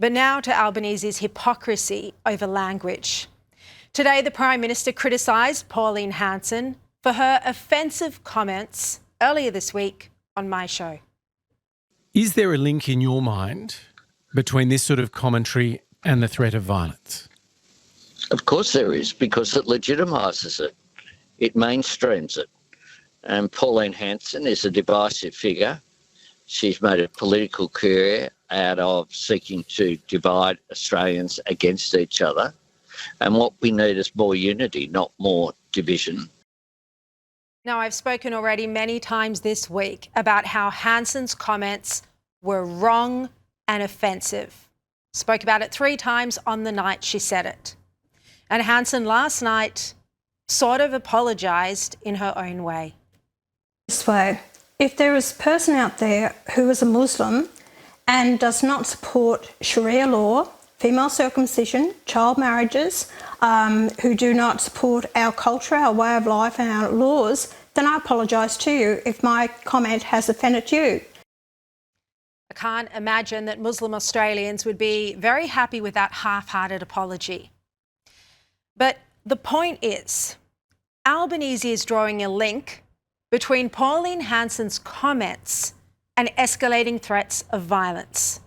But now to Albanese's hypocrisy over language. Today, the Prime Minister criticised Pauline Hanson for her offensive comments earlier this week on my show. Is there a link in your mind between this sort of commentary and the threat of violence? Of course there is, because it legitimises it. It mainstreams it. And Pauline Hanson is a divisive figure. She's made a political career out of seeking to divide Australians against each other. And what we need is more unity, not more division. Now, I've spoken already many times this week about how Hanson's comments were wrong and offensive. Spoke about it 3 times on the night she said it. And Hanson last night sort of apologised in her own way. This way, if there is a person out there who is a Muslim and does not support Sharia law, female circumcision, child marriages, who do not support our culture, our way of life and our laws, then I apologise to you if my comment has offended you. I can't imagine that Muslim Australians would be very happy with that half-hearted apology. But the point is, Albanese is drawing a link between Pauline Hanson's comments and escalating threats of violence.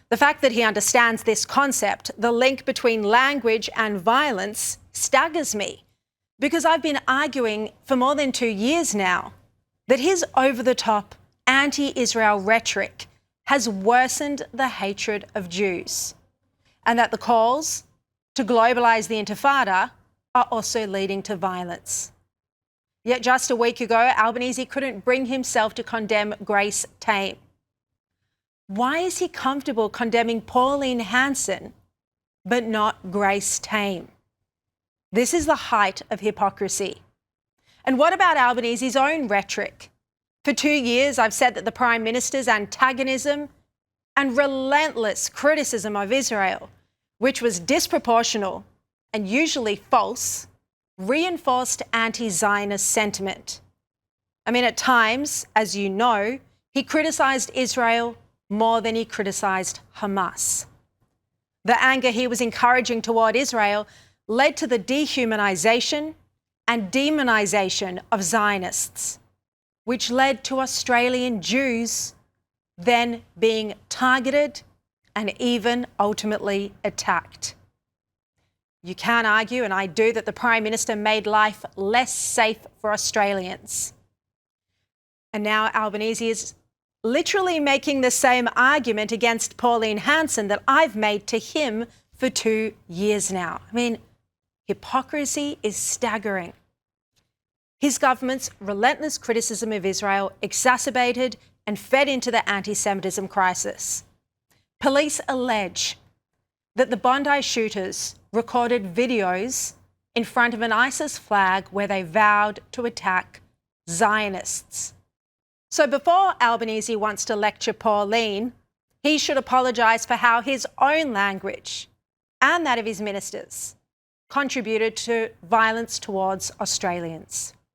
The fact that he understands this concept, the link between language and violence, staggers me, because I've been arguing for more than 2 years now that his over-the-top anti-Israel rhetoric has worsened the hatred of Jews, and that the calls to globalise the Intifada are also leading to violence. Yet just a week ago, Albanese couldn't bring himself to condemn Grace Tame. Why is he comfortable condemning Pauline Hanson but not Grace Tame? This is the height of hypocrisy. And what about Albanese's own rhetoric? For 2 years, I've said that the Prime Minister's antagonism and relentless criticism of Israel, which was disproportional and usually false, reinforced anti-Zionist sentiment. I mean, at times, as you know, he criticised Israel more than he criticised Hamas. The anger he was encouraging toward Israel led to the dehumanisation and demonisation of Zionists, which led to Australian Jews then being targeted and even ultimately attacked. You can argue, and I do, that the Prime Minister made life less safe for Australians. And now Albanese is literally making the same argument against Pauline Hanson that I've made to him for 2 years now. I mean, hypocrisy is staggering. His government's relentless criticism of Israel exacerbated and fed into the anti-Semitism crisis. Police allege that the Bondi shooters recorded videos in front of an ISIS flag where they vowed to attack Zionists. So before Albanese wants to lecture Pauline, he should apologise for how his own language and that of his ministers contributed to violence towards Australians.